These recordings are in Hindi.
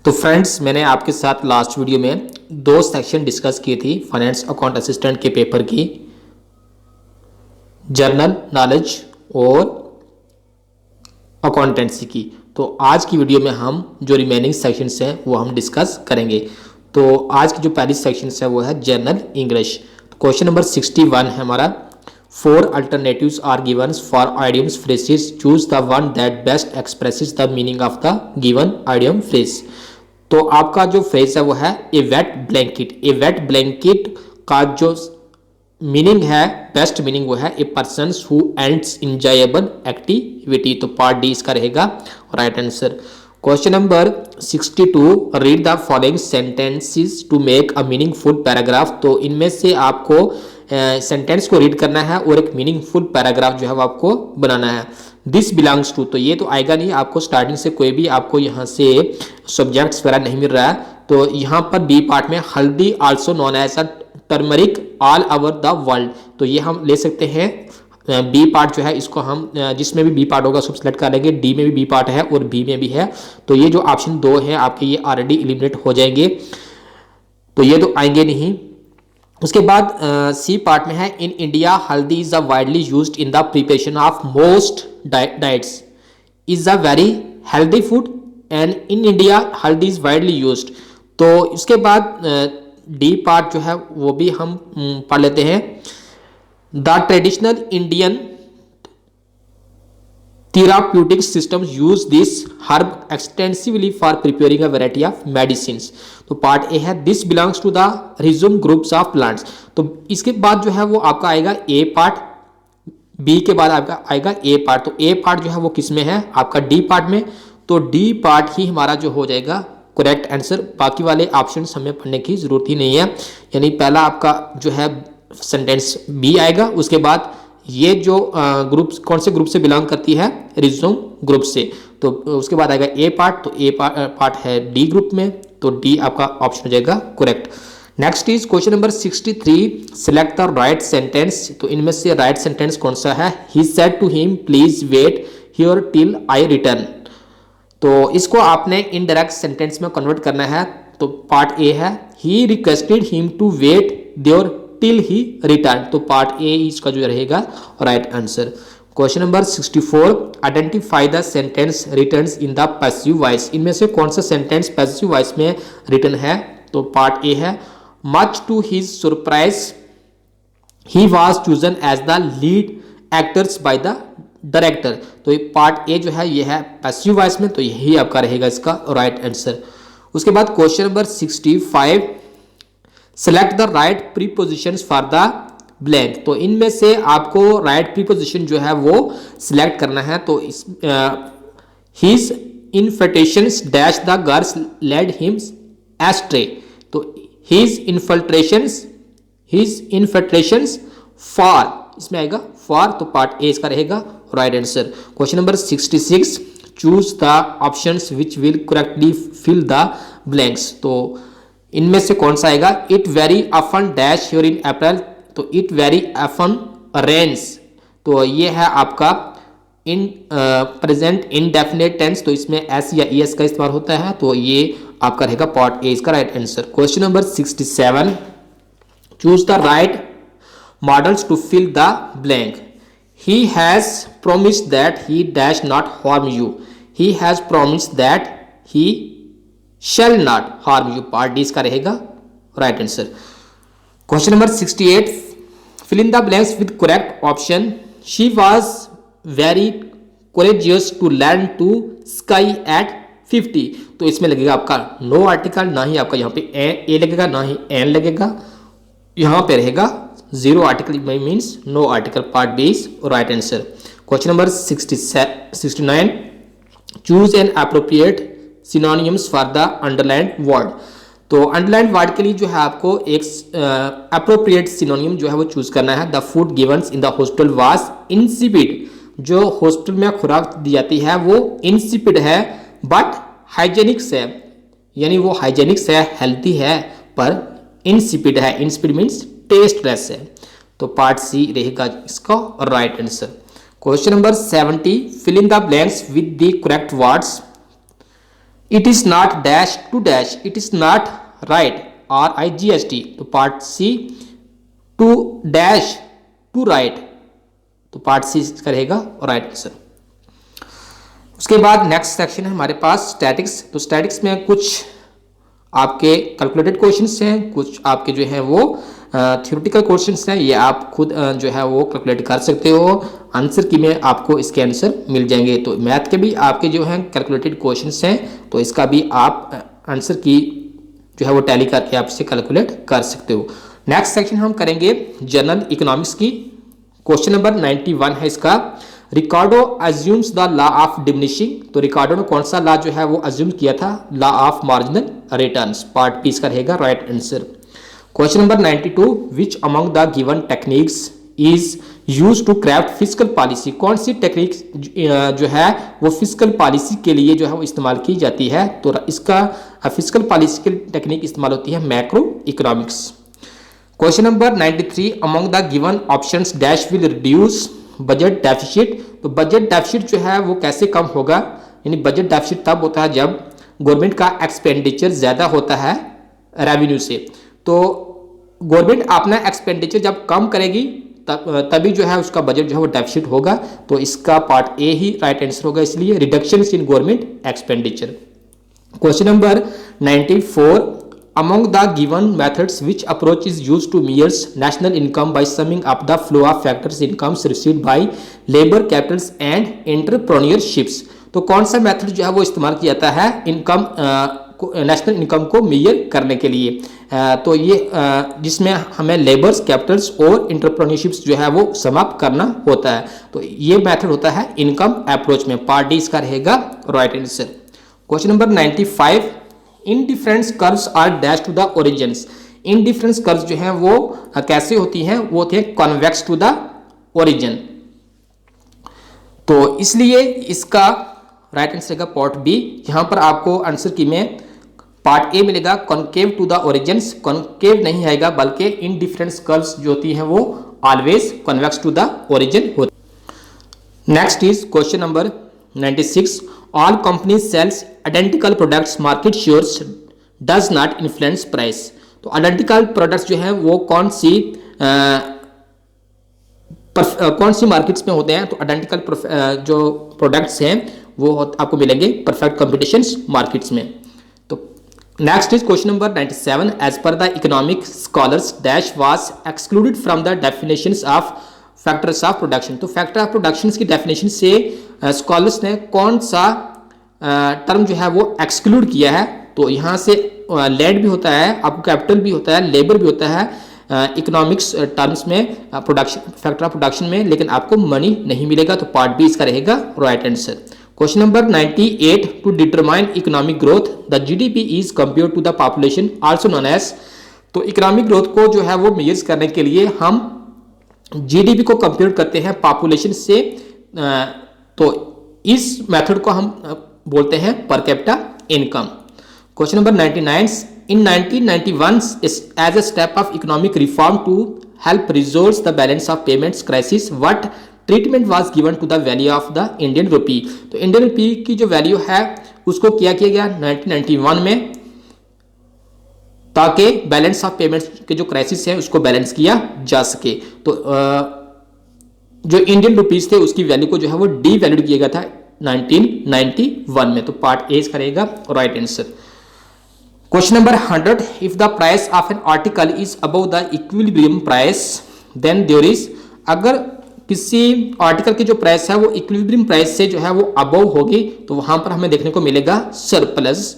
तो फ्रेंड्स, मैंने आपके साथ लास्ट वीडियो में दो सेक्शन डिस्कस की थी फाइनेंस अकाउंट असिस्टेंट के पेपर की, जनरल नॉलेज और अकाउंटेंसी की। तो आज की वीडियो में हम जो रिमेनिंग सेक्शंस हैं वो हम डिस्कस करेंगे। तो आज की जो पहली सेक्शंस है वो है जनरल इंग्लिश। क्वेश्चन नंबर 61 है हमारा। 4 alternatives are given for idioms phrases. Choose the one that best expresses the meaning of the given idiom phrase. तो आपका जो फ्रेज है वो है a wet blanket. A wet blanket का जो मीनिंग है, बेस्ट मीनिंग वो है a person who ends enjoyable activity. तो पार्ट डी इसका रहेगा right answer. Question number 62, read the following sentences to make a meaningful paragraph. तो इनमें से आपको सेंटेंस को रीड करना है और एक मीनिंगफुल पैराग्राफ जो है वो आपको बनाना है। दिस बिलोंग्स टू, तो ये तो आएगा नहीं, आपको स्टार्टिंग से कोई भी आपको यहाँ से सब्जेक्ट्स वगैरह नहीं मिल रहा है। तो यहाँ पर बी पार्ट में haldi also known as a turmeric all over the world, तो ये हम ले सकते हैं। बी पार्ट जो है इसको हम जिसमें भी बी पार्ट होगा सब सिलेक्ट कर लेंगे। डी में भी बी पार्ट है और बी में भी है, तो ये जो ऑप्शन 2 है आपके ये ऑलरेडी एलिमिनेट हो जाएंगे, तो ये तो आएंगे नहीं। उसके बाद सी पार्ट में है इन इंडिया हल्दी is a widely used in the preparation of most diets, is a very healthy food and in India हल्दी इज वाइडली यूज्ड। तो इसके बाद डी पार्ट जो है वो भी हम पढ़ लेते हैं। The traditional Indian therapeutic systems use this herb extensively for preparing a variety of medicines। तो पार्ट ए है this belongs to the rhizome groups of plants। तो इसके बाद जो है वो आपका आएगा ए पार्ट, बी के बाद आपका आएगा ए पार्ट। तो ए पार्ट जो है वो किस में है आपका डी पार्ट में, तो डी पार्ट ही हमारा जो हो जाएगा करेक्ट आंसर। बाकी वाले ऑप्शन हमें पढ़ने की जरूरत ही नहीं है, यानी पहला आपका जो है सेंटेंस बी आएगा। उसके बाद ये जो ग्रुप कौन से ग्रुप से बिलोंग करती है, रिजोम ग्रुप से, तो उसके बाद आएगा ए पार्ट। तो ए पार्ट है डी ग्रुप में, तो डी आपका ऑप्शन हो जाएगा correct. Next is question number 63, select the right sentence. तो इनमें से राइट सेंटेंस कौन सा है, he said to him please wait here till I return. तो इसको आपने इनडायरेक्ट सेंटेंस में कन्वर्ट करना है। तो पार्ट ए है he requested him to wait there till he return. तो पार्ट ए इसका जो रहेगा right answer. Question number 64, identify the sentence returns in the passive voice. इनमें से कौन सा सेंटेंस पैसिव वॉइस में रिटर्न है, तो पार्ट ए है much to his surprise he was chosen as the lead actors by the director. तो ये पार्ट ए जो है ये है पैसिव वॉइस में, तो यही आपका रहेगा इसका राइट आंसर। उसके बाद question number 65, select the right prepositions for the blank. तो इनमें से आपको राइट प्रीपोजिशन जो है वो सिलेक्ट करना है। तो इस his infiltrations dash the girls led him astray. तो हिज इन्फिल्ट्रेशंस फॉर, इसमें आएगा फॉर, तो पार्ट ए इसका रहेगा right answer. Question number 66, choose the options which will correctly fill the blanks. तो इनमें से कौन सा आएगा, it very often dash here in April. तो इट वेरी ऑफन रेन्स, तो ये है आपका इन प्रेजेंट इनडेफिनेट टेंस, तो इसमें एस या ई एस का इस्तेमाल होता है, तो ये आपका रहेगा पार्ट ए इसका right answer. Question number 67, choose the right models to fill the blank. He has promised that he dash not harm you, he has promised that he shall not harm you। Part D इसका रहेगा right answer. Question number 68, fill in the blanks with correct option। she was very courageous to land to sky at 50। तो इसमें लगेगा आपका नो आर्टिकल, ना ही आपका यहाँ पे ए लगेगा, ना ही एन लगेगा, यहाँ पे रहेगा zero article means no article. Part B is right answer. Question number 69, choose an appropriate synonyms for the underlined word. तो अंडरलाइंड वर्ड के लिए जो है आपको एक अप्रोप्रिएट सिनोनिम जो है वो चूज करना है। The food givens in the hostel was insipid. जो हॉस्टल में खुराक दी जाती है वो इंसिपिड है बट हाइजेनिक्स है, यानी वो हाइजेनिक्स है, हेल्थी है, पर इंसिपिड है। इंसिपिड मीन्स टेस्टलेस है, तो पार्ट सी रहेगा इसका right answer. Question number 70, fill in the blanks with the correct words. It is not dash to dash, it is not right, RIGHT। तो part C to dash to right, तो पार्ट सी रहेगा राइट आंसर। उसके बाद नेक्स्ट सेक्शन है हमारे पास स्टैटिक्स। तो स्टैटिक्स में कुछ आपके कैलकुलेटेड क्वेश्चंस हैं, कुछ आपके जो है वो थ्योरेटिकल क्वेश्चंस हैं, ये आप खुद जो है वो कैलकुलेट कर सकते हो। आंसर की में आपको इसके आंसर मिल जाएंगे। तो मैथ के भी आपके जो हैं कैलकुलेटेड क्वेश्चंस हैं, तो इसका भी आप आंसर की जो है वो टैली करके आप इसे कैलकुलेट कर सकते हो। नेक्स्ट सेक्शन हम करेंगे जनरल इकोनॉमिक्स की। क्वेश्चन नंबर 91 है इसका, Ricardo assumes the law of diminishing. तो रिकार्डो ने कौन सा लॉ जो है वो अज्यूम किया था, law of marginal returns. Part B इसका रहेगा right answer. Question number 92, which among the given techniques is use to craft physical policy. कौन सी टेक्निक जो है वो फिजिकल पॉलिसी के लिए जो है वो इस्तेमाल की जाती है। तो इसका फिजिकल पॉलिसी की टेक्निक इस्तेमाल होती है macro economics. Question number 93, among the given options dash will reduce budget deficit. तो बजट डेफिसिट जो है वो कैसे कम होगा, यानी बजट डेफिसिट तब होता है जब गवर्नमेंट का एक्सपेंडिचर ज्यादा होता है रेवेन्यू से। तो गवर्नमेंट अपना एक्सपेंडिचर जब कम करेगी तभी जो है उसका बजट जो है वो डेफिसिट होगा। तो इसका part A he right answer होगा, इसलिए reduction in government expenditure. Question number 94, among the given methods which approach is used to measure national income by summing up the flow of factors incomes received by labor capitals and entrepreneurships। तो कौन सा मेथड जो है वो इस्तेमाल किया जाता है इनकम नेशनल इनकम को मेजर करने के लिए। तो ये जिसमें हमें लेबर्स कैपिटल्स और इंटरप्रेन्योरशिप्स जो है वो समाप्त करना होता है। तो ये मेथड होता है इनकम अप्रोच में। पार्ट डी इसका रहेगा right answer. Question number 95, indifference curves are dash to the origins. Indifference curves जो हैं वो कैसे होती हैं, वो होती है कॉन्वेक्स टू द ओरिजिन। तो इसलिए इसका राइट आंसर का पार्ट बी। यहां पर आपको आंसर की में पार्ट ए मिलेगा concave to the origins. Concave नहीं आएगा बल्कि इनडिफरेंस कर्व्स जो होती हैं वो always convex to the origin होती। Next is question number 96, all companies sells identical products, market shares does not influence price। तो identical products जो है वो कौन सी मार्केट्स में होते हैं। तो identical जो प्रोडक्ट्स हैं वो आपको मिलेंगे परफेक्ट कंपटीशन मार्केट्स में। तो next is question number 97, as per the economic scholars dash was excluded from the definitions of factors of production. तो फैक्टर ऑफ प्रोडक्शन की डेफिनेशन से स्कॉलर्स ने कौन सा टर्म जो है वो एक्सक्लूड किया है। तो यहाँ से लैंड भी होता है, आपको कैपिटल भी होता है, लेबर भी होता है इकोनॉमिक्स टर्म्स में, प्रोडक्शन फैक्टर ऑफ प्रोडक्शन में, लेकिन आपको मनी नहीं मिलेगा। तो पार्ट बी इसका रहेगा right answer. Question number 98, to determine economic growth the GDP is compare to the population also known as. तो इकोनॉमिक ग्रोथ को जो है वो मेजर करने के लिए हम जीडीपी को कंपेयर करते हैं पॉपुलेशन से। तो इस मेथड को हम बोलते हैं per capita income. Question number 99, in 1991 as a step of economic reform to help resolve the balance of payments crisis what treatment was given to the value of the Indian rupee. तो इंडियन रुपी की जो वैल्यू है उसको क्या किया गया 1991 में, ताकि बैलेंस ऑफ पेमेंट्स के जो क्राइसिस है उसको बैलेंस किया जा सके। तो जो इंडियन रुपीस थे उसकी वैल्यू को जो है वो डी वैल्यूड किया गया था 1991 में। तो पार्ट ए करेगा right answer. Question number 100, if the price of an article is above the equilibrium price then there is. अगर किसी आर्टिकल की जो प्राइस है वो इक्विलिब्रियम प्राइस से जो है वो अबव होगी तो वहां पर हमें देखने को मिलेगा सरप्लस।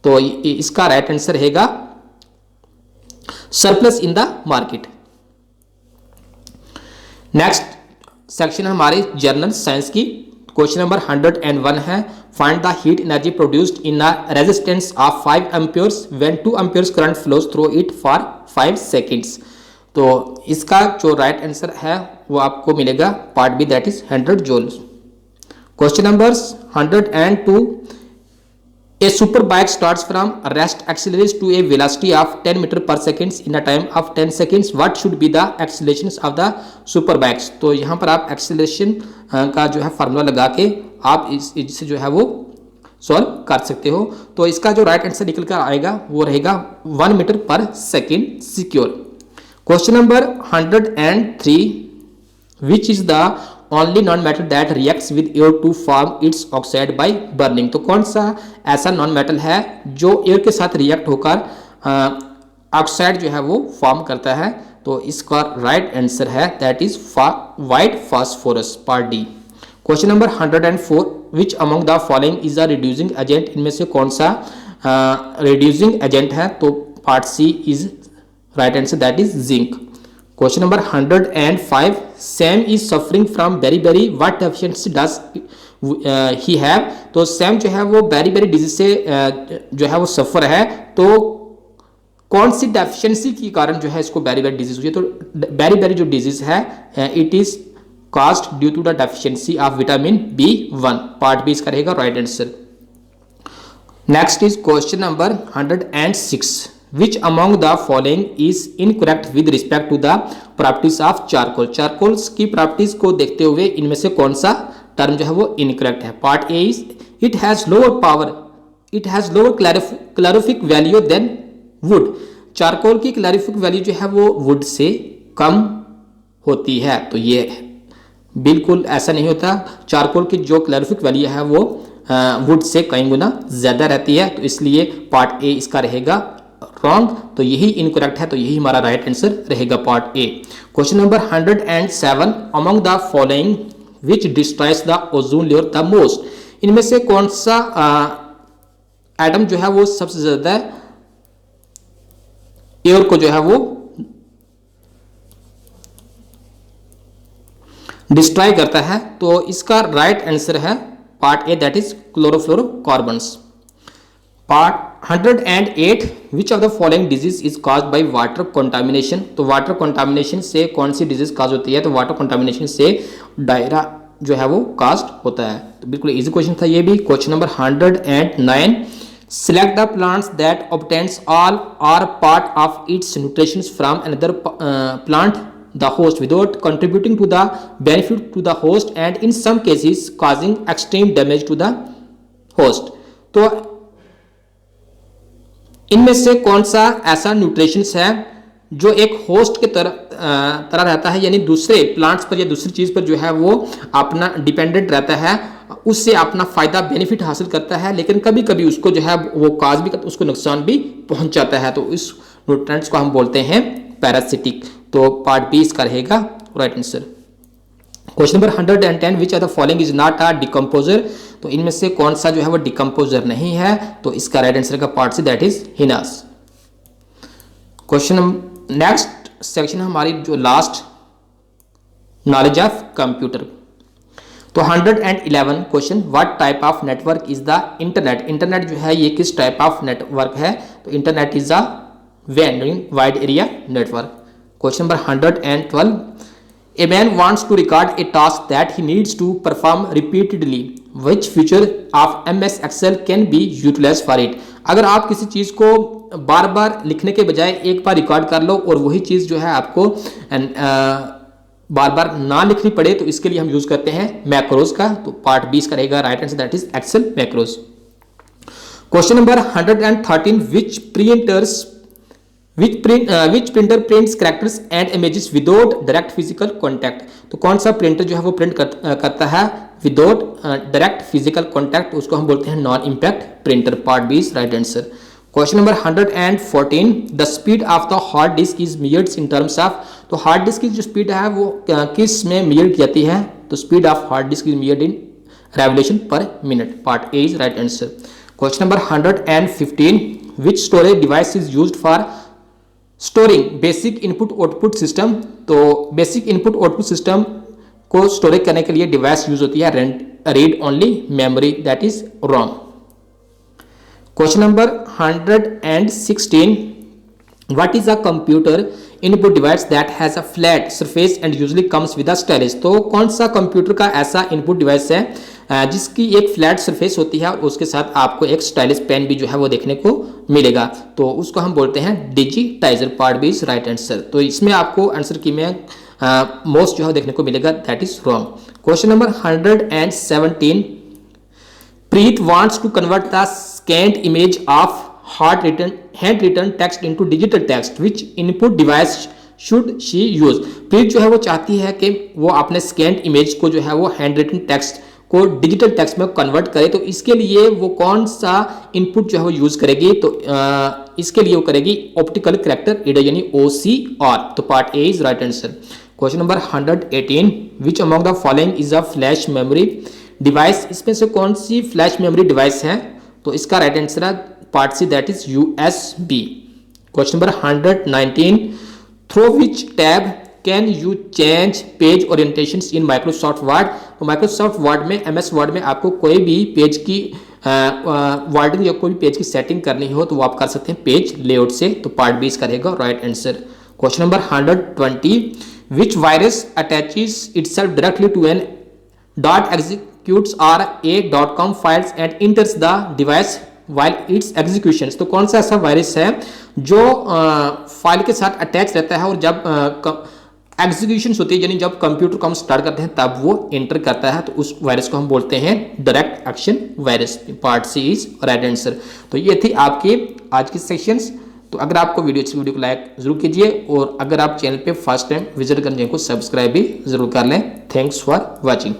तो इसका राइट आंसर रहेगा surplus in the market. Next section हमारे जर्नल साइंस की। क्वेश्चन नंबर 101 है, find the heat energy produced in a resistance of 5 amperes when 2 amperes current flows through it for 5 seconds. तो इसका जो राइट आंसर है वो आपको मिलेगा part B, that is 100 joule. Question number 102, a super bike starts from rest accelerates to a velocity of 10 meter per second in a time of 10 seconds. What should be the accelerations of the super bikes? तो यहाँ पर आप एक्सेलरेशन का जो है फार्मूला लगा के आप इससे जो है वो सॉल्व कर सकते हो। तो इसका जो राइट आंसर निकल कर आएगा वो रहेगा 1 metre per second secure. Question number 103, which is the only non metal that reacts with air to form its oxide by burning. तो कौन सा ऐसा नॉन मेटल है जो एयर के साथ रिएक्ट होकर ऑक्साइड जो है वो फॉर्म करता है। तो इसका राइट आंसर है that is white phosphorus, part D. Question number 104, which among the following is a reducing agent. इनमें से कौन सा रिड्यूसिंग एजेंट है। तो part C is right answer that is zinc. Question number 105, Sam is suffering from beri what deficiency does he have. तो सैम जो है वो बेरी डिजीज से जो है वो सफर है। तो कौन सी डेफिशिएंसी के कारण जो है इसको बेरी डिजीज हुई है। तो बेरी जो डिजीज है it is caused due to the deficiency of vitamin B1, part B इसका रहेगा right answer. Next is question number 106, which among the following is incorrect with respect to the properties of charcoal। Charcoal की प्रॉपर्टीज को देखते हुए इनमें से कौन सा टर्म जो है वो इनकरेक्ट है। Part A is it has lower power, it has lower calorific value than wood. Charcoal की क्लोरोफिक वैल्यू जो है वो वुड से कम होती है। तो ये बिल्कुल ऐसा नहीं होता। चारकोल की जो क्लोरोफिक वैल्यू है वो वुड से कई गुना ज्यादा रहती है। तो इसलिए पार्ट ए इसका रहेगा रॉन्ग। तो यही इनकरेक्ट है। तो यही हमारा राइट आंसर रहेगा part A. Question number 107, among the following which destroys the ozone layer the most. इनमें से कौन सा एटम जो है वो सबसे ज्यादा एयर को जो है वो डिस्ट्रॉय करता है। तो इसका राइट आंसर है part A that is chlorofluorocarbons. Part 108, which of the following disease is caused by water contamination. तो वाटर कंटामिनेशन से कौन सी डिजीज कॉज होती है। तो वाटर कंटामिनेशन से डायरिया जो है वो कॉज होता है। तो बिल्कुल इजी क्वेश्चन था ये भी। Question number 109, select the plants that obtains all or part of its nutrition from another plant the host without contributing to the benefit to the host and in some cases causing extreme damage to the host। तो इनमें से कौन सा ऐसा न्यूट्रिशंस है जो एक होस्ट के तरह रहता है, यानी दूसरे प्लांट्स पर या दूसरी चीज पर जो है वो अपना डिपेंडेंट रहता है, उससे अपना फायदा बेनिफिट हासिल करता है, लेकिन कभी कभी उसको जो है वो काज भी करता है, उसको नुकसान भी पहुंचाता है। तो इस न्यूट्रिएंट्स को हम बोलते हैं पैरासिटिक। तो पार्ट बी इसका रहेगा right answer. Question number 110, which of the following is not a decomposer. तो इनमें से कौन सा जो है वो डिकम्पोजर नहीं है। तो इसका राइट आंसर का पार्ट सी दैट इज हिनास। क्वेश्चन नेक्स्ट सेक्शन हमारी जो लास्ट नॉलेज ऑफ कंप्यूटर। तो 111 question, what type of network is the internet. Internet जो है ये किस टाइप ऑफ नेटवर्क है। तो internet is a wide area network. Question number 112, a man wants to record a task that he needs to perform repeatedly, which feature of MS Excel can be utilized for it। अगर आप किसी चीज को बार बार लिखने के बजाय एक बार रिकॉर्ड कर लो और वही चीज जो है आपको बार बार ना लिखनी पड़े, तो इसके लिए हम यूज करते हैं मैक्रोज का। तो पार्ट बी इसका रहेगा right answer that is Excel macros. Question number 113, which printer prints characters and images without direct physical contact। तो कौन सा प्रिंटर जो है वो प्रिंट करता है विदाउट डायरेक्ट फिजिकल कॉन्टैक्ट, उसको हम बोलते हैं non impact printer. Part B is right answer. Question number 114, the speed of the hard disk is measured in terms of. तो हार्ड डिस्क की जो स्पीड है वो किस में मेजर की जाती है। तो speed of hard disk is measured in revolution पर minute. Part A is right answer. Question number 115, which storage device is used for storing basic input output system. तो बेसिक इनपुट आउटपुट सिस्टम को स्टोरेज करने के लिए डिवाइस यूज होती है read only memory, that is wrong. Question number 116, what is a computer input device that has a flat surface and usually comes with a stylus. तो कौन सा कंप्यूटर का ऐसा इनपुट डिवाइस है जिसकी एक फ्लैट सरफेस होती है और उसके साथ आपको एक स्टाइलिश पेन भी जो है वो देखने को मिलेगा। तो उसको हम बोलते हैं digitizer. Part B is right answer. तो इसमें आपको आंसर की में मोस्ट जो है देखने को मिलेगा that is wrong. Question number 117, Preet wants to convert the scanned image of hand-written text into digital text. Which input device should she use? प्रीत जो है वो चाहती है कि वो अपने स्कैन्ड इमेज को जो है वो हैंड रिटन टेक्स्ट को डिजिटल टेक्स्ट में कन्वर्ट करे, तो इसके लिए वो कौन सा इनपुट जो है वो यूज करेगी? तो इसके लिए वो करेगी ऑप्टिकल कैरेक्टर रीडर यानी OCR। तो part A is right answer. Question number 118, which among the following is a flash memory device? इसमें से कौन सी फ्लैश मेमोरी डिवाइस है? तो इसका राइट आंसर है part C, that is USB। Question number 119, through which tab can you change page orientations in Microsoft Word? तो माइक्रोसॉफ्ट वर्ड में, MS वर्ड में आपको कोई भी पेज की वर्डिंग या कोई भी पेज की सेटिंग करनी हो तो वो आप कर सकते हैं पेज लेआउट से। तो पार्ट बी इसका रहेगा right answer. Question number 120, which virus attaches itself directly to an dot executes or a .com files and enters the device while its execution? तो कौन सा ऐसा वायरस है जो फाइल के साथ अटैच रहता है और जब एग्जीक्यूशन होती है यानी जब कंप्यूटर को हम स्टार्ट करते हैं तब वो एंटर करता है, तो उस वायरस को हम बोलते हैं direct action virus. Part C is right answer. तो ये थी आपकी आज की सेक्शंस। तो अगर आपको वीडियो को लाइक जरूर कीजिए और अगर आप चैनल पे फर्स्ट टाइम विजिट करने को सब्सक्राइब भी जरूर कर लें। Thanks for watching.